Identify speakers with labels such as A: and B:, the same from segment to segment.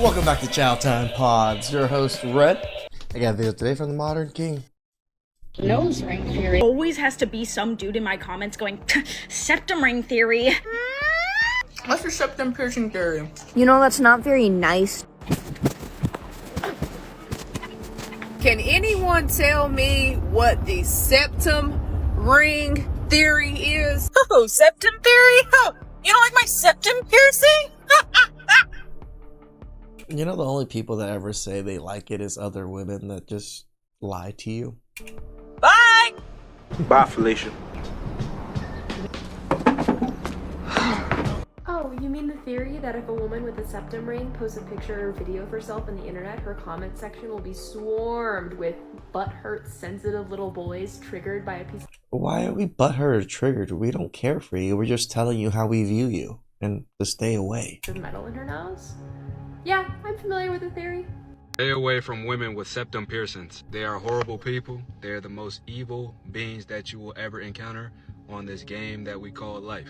A: Welcome back to CHOWTIME Pods. Your host, Red. I got a video today from the Modern King.
B: Nose ring theory.
C: Always has to be some dude in my comments going, septum ring theory.
B: What's your septum piercing theory?
D: You know, that's not very nice.
E: Can anyone tell me what the septum ring theory is?
F: Oh, septum theory? Oh, you don't like my septum piercing?
A: You know, the only people that ever say they like it is other women that just lie to you.
F: Bye!
G: Bye, Felicia.
H: Oh, you mean the theory that if a woman with a septum ring posts a picture or video of herself on the internet, her comment section will be swarmed with butthurt sensitive little boys triggered by a piece
A: Why are we butthurt or triggered? We don't care for you. We're just telling you how we view you and to stay away.
H: of metal in her nose? Yeah, I'm familiar with the theory.
I: Stay away from women with septum piercings. They are horrible people. They are the most evil beings that you will ever encounter on this game that we call life.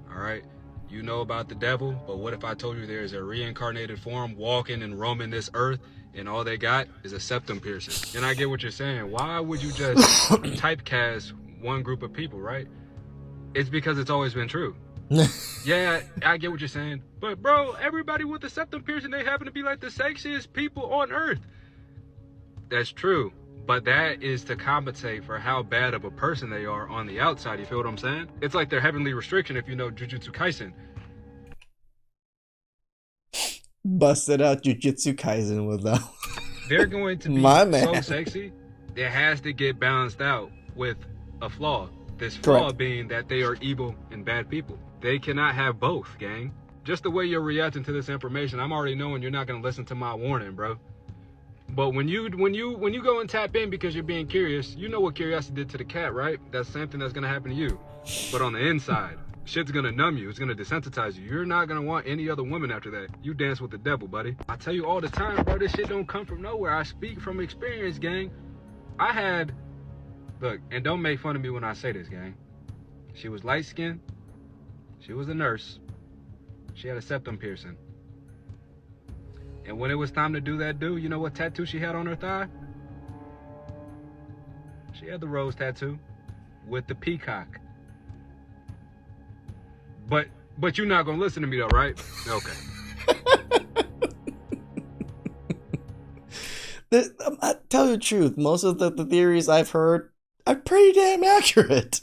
I: Alright? You know about the devil, but what if I told you there is a reincarnated form walking and roaming this earth and all they got is a septum piercing? And I get what you're saying. Why would you just typecast one group of people, right? It's because it's always been true. Yeah, I get what you're saying. But bro, everybody with a septum piercing, they happen to be like the sexiest people on earth. That's true. But that is to compensate for how bad of a person they are on the outside. You feel what I'm saying? It's like their heavenly restriction if you know Jujutsu Kaisen.
A: Busted out Jujutsu Kaisen with that.
I: They're going to be
A: My man.
I: so sexy, it has to get balanced out with a flaw. This flaw
A: Correct.
I: being that they are evil and bad people. They cannot have both, gang. Just the way you're reacting to this information, I'm already knowing you're not gonna listen to my warning, bro. But when you go and tap in because you're being curious, you know what curiosity did to the cat, right? That's the same thing that's gonna happen to you. But on the inside, shit's gonna numb you. It's gonna desensitize you. You're not gonna want any other woman after that. You dance with the devil, buddy. I tell you all the time, bro, this shit don't come from nowhere. I speak from experience, gang. Look, and don't make fun of me when I say this, gang. She was light-skinned. She was a nurse. She had a septum piercing. And when it was time to do that you know what tattoo she had on her thigh? She had the rose tattoo with the peacock. But you're not gonna listen to me though, right? Okay.
A: I tell you the truth, most of the theories I've heard are pretty damn accurate.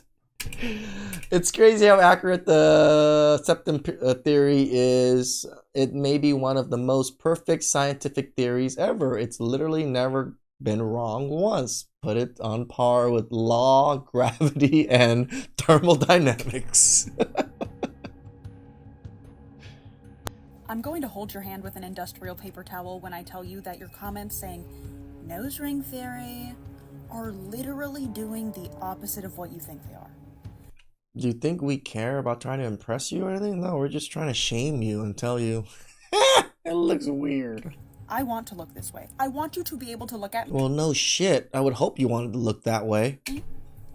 A: It's crazy how accurate the septum theory is. It may be one of the most perfect scientific theories ever. It's literally never been wrong once. Put it on par with law, gravity, and thermodynamics.
C: I'm going to hold your hand with an industrial paper towel when I tell you that your comments saying nose ring theory are literally doing the opposite of what you think they are.
A: Do you think we care about trying to impress you or anything? No, we're just trying to shame you and tell you, it looks weird.
C: I want to look this way. I want you to be able to look at me
A: Well, no shit. I would hope you wanted to look that way.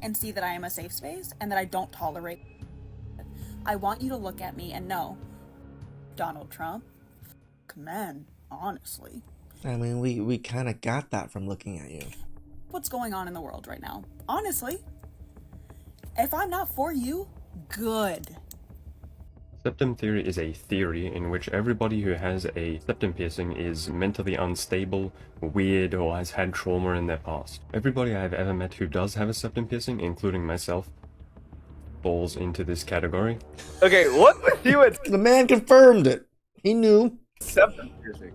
C: and see that I am a safe space and that I don't tolerate it. I want you to look at me and know, Donald Trump, man, honestly.
A: I mean, we kind of got that from looking at you.
C: What's going on in the world right now? Honestly, if I'm not for you, good.
J: Septum theory is a theory in which everybody who has a septum piercing is mentally unstable, weird, or has had trauma in their past. Everybody I've ever met who does have a septum piercing, including myself, falls into this category.
G: Okay, what was he with
A: The man confirmed it. He knew.
G: septum piercing?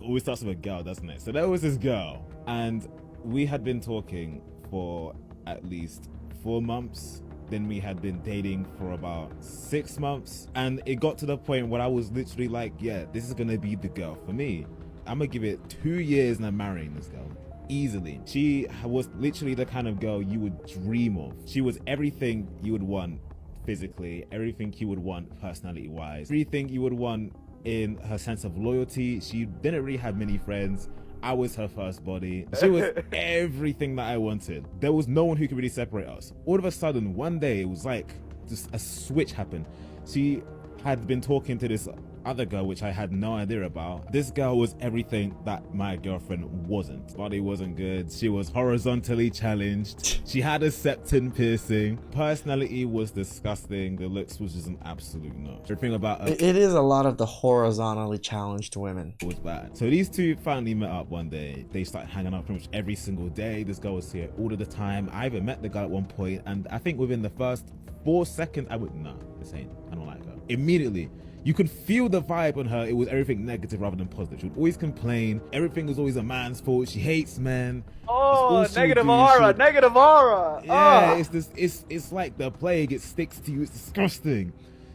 K: Always starts with a girl, doesn't it? So there was this girl, and we had been talking for at least 4 months. Then we had been dating for about 6 months, and it got to the point where I was literally like, yeah, this is gonna be the girl for me. I'm gonna give it 2 years and I'm marrying this girl easily. She was literally the kind of girl you would dream of. She was everything you would want physically, everything you would want personality wise, everything you would want in her sense of loyalty. She didn't really have many friends. I was her first body. She was everything that I wanted. There was no one who could really separate us. All of a sudden, one day, it was like just a switch happened. She had been talking to this other girl, which I had no idea about. This girl was everything that my girlfriend wasn't. Body wasn't good. She was horizontally challenged. She had a septum piercing. Personality was disgusting. The looks was just an absolute no. Everything about her
A: It is a lot of the horizontally challenged women.
K: was bad. So these two finally met up one day. They started hanging out pretty much every single day. This girl was here all of the time. I even met the girl at one point, and I think within the first 4 seconds, I don't like her. Immediately, you could feel the vibe on her. It was everything negative rather than positive. She would always complain. Everything was always a man's fault. She hates men.
G: Oh, negative aura, negative aura.
K: Yeah, it's this. It's like the plague. It sticks to you. It's disgusting.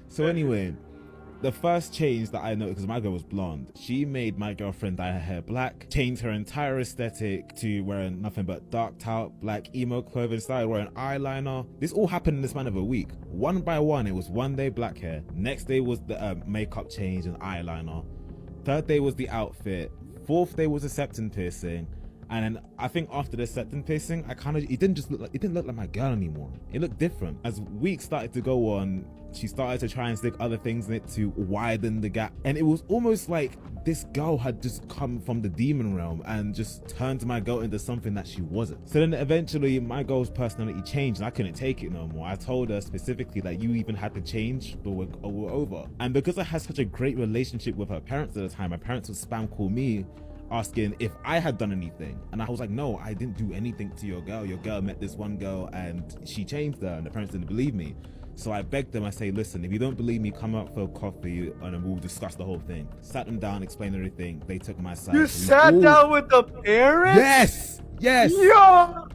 K: So anyway, the first change that I noticed, because my girl was blonde, she made my girlfriend dye her hair black, changed her entire aesthetic to wearing nothing but dark out, black emo clothing, started wearing eyeliner. This all happened in the span of a week. One by one, it was one day black hair, next day was the makeup change and eyeliner, third day was the outfit, fourth day was the septum piercing, and then I think after the septum piercing, it didn't look like my girl anymore. It looked different. As weeks started to go on, she started to try and stick other things in it to widen the gap. And it was almost like this girl had just come from the demon realm and just turned my girl into something that she wasn't. So then eventually my girl's personality changed and I couldn't take it no more. I told her specifically that you even had to change or we're over. And because I had such a great relationship with her parents at the time, my parents would spam call me asking if I had done anything, and I was like, no, I didn't do anything to your girl. Your girl met this one girl and she changed her, and the parents didn't believe me. So I begged them, I say, listen, if you don't believe me, come out for a coffee and we'll discuss the whole thing. Sat them down, explained everything. They took my side.
G: You sat down with the parents?
K: Yes.
G: Yo!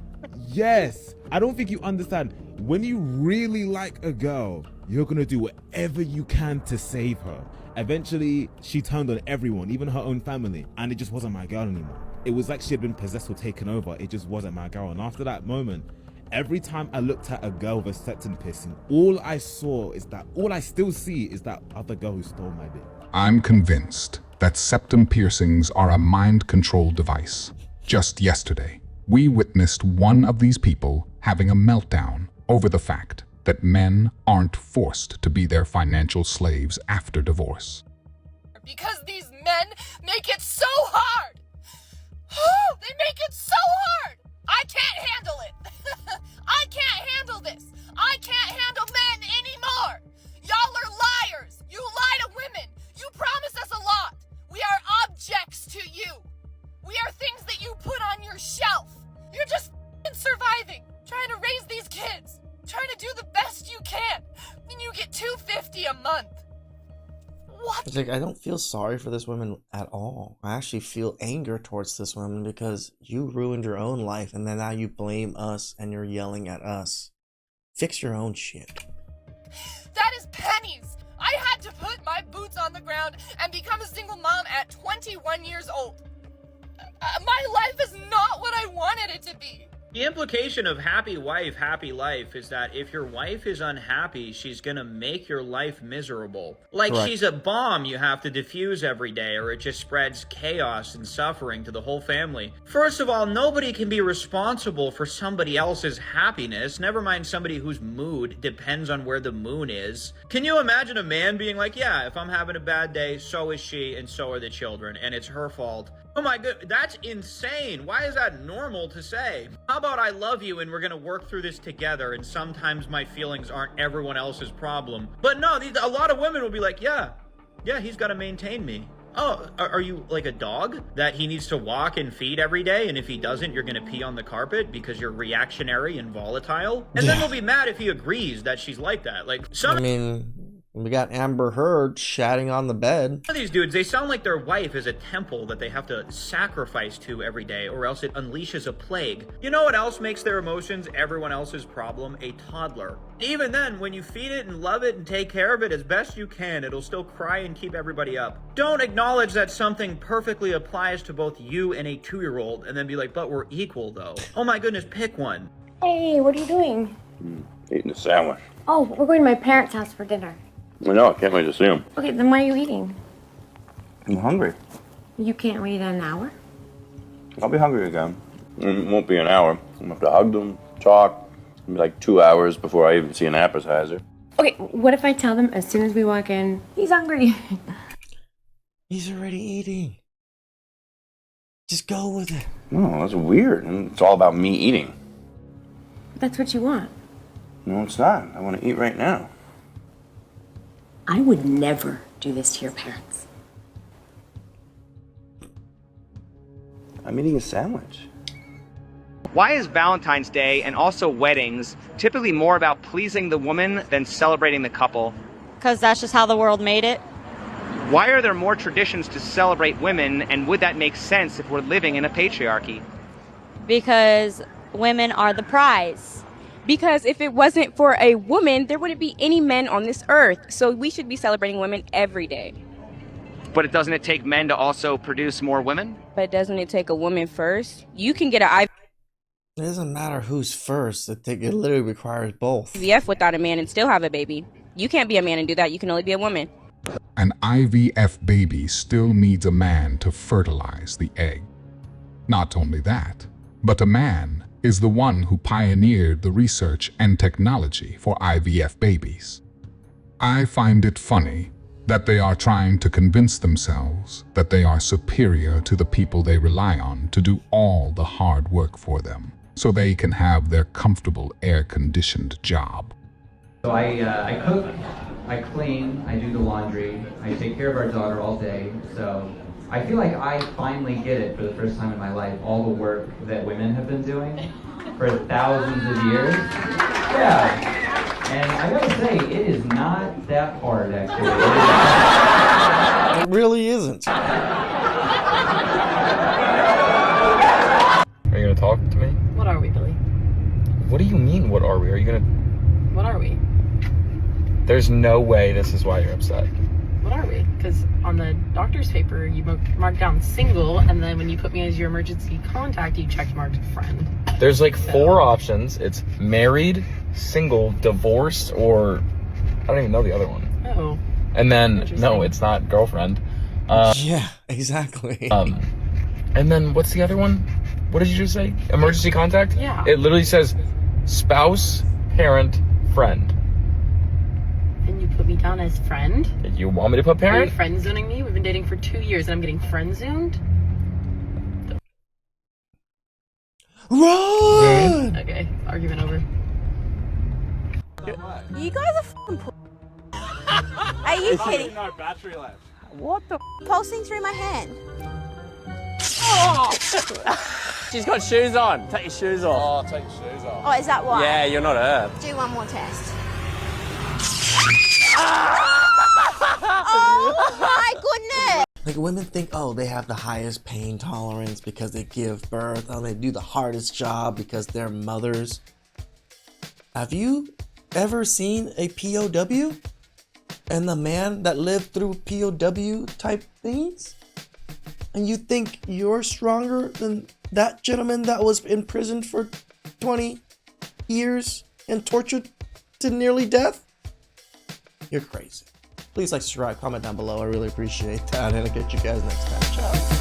K: Yes. I don't think you understand. When you really like a girl, you're gonna do whatever you can to save her. Eventually, she turned on everyone, even her own family, and it just wasn't my girl anymore. It was like she had been possessed or taken over. It just wasn't my girl. And after that moment, every time I looked at a girl with a septum piercing, all I still see is that other girl who stole my bit.
L: I'm convinced that septum piercings are a mind control device. Just yesterday, we witnessed one of these people having a meltdown over the fact that men aren't forced to be their financial slaves after divorce.
F: Because these men make it so hard. They make it so hard. I can't handle it. I can't handle this. I can't handle men anymore. Y'all are liars. You lie to women. You promise us a lot. We are objects to you. We are things that you put on your shelf. You're just surviving, trying to raise these kids, trying to do the best you can, and you get $250 a month. What?
A: It's like, I don't feel sorry for this woman at all. I actually feel anger towards this woman because you ruined your own life and then now you blame us and you're yelling at us. Fix your own shit.
F: That is pennies. I had to put my boots on the ground and become a single mom at 21 years old. My life is not what I wanted it to be.
M: The implication of happy wife, happy life is that if your wife is unhappy, she's gonna make your life miserable. Like
A: Correct.
M: She's a bomb you have to defuse every day, or it just spreads chaos and suffering to the whole family. First of all, nobody can be responsible for somebody else's happiness, never mind somebody whose mood depends on where the moon is. Can you imagine a man being like, yeah, if I'm having a bad day, so is she, and so are the children, and it's her fault? Oh my god, that's insane. Why is that normal to say? How about I love you and we're gonna work through this together, and sometimes my feelings aren't everyone else's problem. But no, a lot of women will be like, yeah, he's gotta maintain me. Oh, are you like a dog that he needs to walk and feed every day, and if he doesn't, you're gonna pee on the carpet because you're reactionary and volatile? And then they'll be mad if he agrees that she's like that. Like,
A: we got Amber Heard shatting on the bed.
M: Some of these dudes, they sound like their wife is a temple that they have to sacrifice to every day, or else it unleashes a plague. You know what else makes their emotions everyone else's problem? A toddler. Even then, when you feed it and love it and take care of it as best you can, it'll still cry and keep everybody up. Don't acknowledge that something perfectly applies to both you and a 2-year-old and then be like, but we're equal though. Oh my goodness, pick one.
N: Hey, what are you doing?
O: Eating a sandwich.
N: Oh, we're going to my parents' house for dinner.
O: I know, I can't wait to see him.
N: Okay, then why are you eating?
O: I'm hungry.
N: You can't wait an hour?
O: I'll be hungry again. It won't be an hour. I'm gonna have to hug them, talk. It'll be like 2 hours before I even see an appetizer.
N: Okay, what if I tell them as soon as we walk in, he's hungry?
A: He's already eating. Just go with it.
O: No, that's weird. It's all about me eating.
N: That's what you want.
O: No, it's not. I want to eat right now.
N: I would never do this to your parents.
O: I'm eating a sandwich.
P: Why is Valentine's Day and also weddings typically more about pleasing the woman than celebrating the couple?
Q: Because that's just how the world made it.
P: Why are there more traditions to celebrate women, and would that make sense if we're living in a patriarchy?
Q: Because women are the prize.
R: Because if it wasn't for a woman, there wouldn't be any men on this earth. So we should be celebrating women every day.
P: But doesn't it take men to also produce more women?
R: But doesn't it take a woman first? You can get an
A: It doesn't matter who's first. It literally requires both.
R: IVF without a man and still have a baby. You can't be a man and do that. You can only be a woman.
L: An IVF baby still needs a man to fertilize the egg. Not only that, but a man is the one who pioneered the research and technology for IVF babies. I find it funny that they are trying to convince themselves that they are superior to the people they rely on to do all the hard work for them, so they can have their comfortable air-conditioned job.
S: So I cook, I clean, I do the laundry, I take care of our daughter all day, so I feel like I finally get it for the first time in my life, all the work that women have been doing for thousands of years. Yeah, and I gotta say, it is not that hard, actually.
A: It really isn't.
T: Are you gonna talk to me?
B: What are we, Billy?
T: What do you mean, what are we? Are you gonna...
B: What are we?
T: There's no way this is why you're upset.
B: What are we? Because on the doctor's paper, you marked down single, and then when you put me as your emergency contact, you checked marked friend.
T: There's like 4 options. It's married, single, divorced, or... I don't even know the other one.
B: Oh.
T: And then, no, it's not girlfriend.
A: Yeah, exactly.
T: And then what's the other one? What did you just say? Emergency contact?
B: Yeah.
T: It literally says spouse, parent, friend.
B: And you put me down as friend?
T: You want me to put
B: Are you
T: parent?
B: friend zoning me? We've been dating for 2 years and I'm getting friend zoned?
A: Run!
B: Okay, argument over.
D: You guys are f***ing Are you kidding?
G: No battery left.
D: What the pulsing through my hand?
G: Oh! She's got shoes on. Take your shoes off.
T: Oh, take your shoes off.
D: Oh, is that why?
G: Yeah, you're not her.
D: Do one more test. Oh my goodness!
A: Like women think, oh, they have the highest pain tolerance because they give birth. Oh, they do the hardest job because they're mothers. Have you ever seen a POW? And the man that lived through POW type things? And you think you're stronger than that gentleman that was imprisoned for 20 years and tortured to nearly death? You're crazy. Please like, subscribe, comment down below. I really appreciate that. And I'll catch you guys next time. Ciao.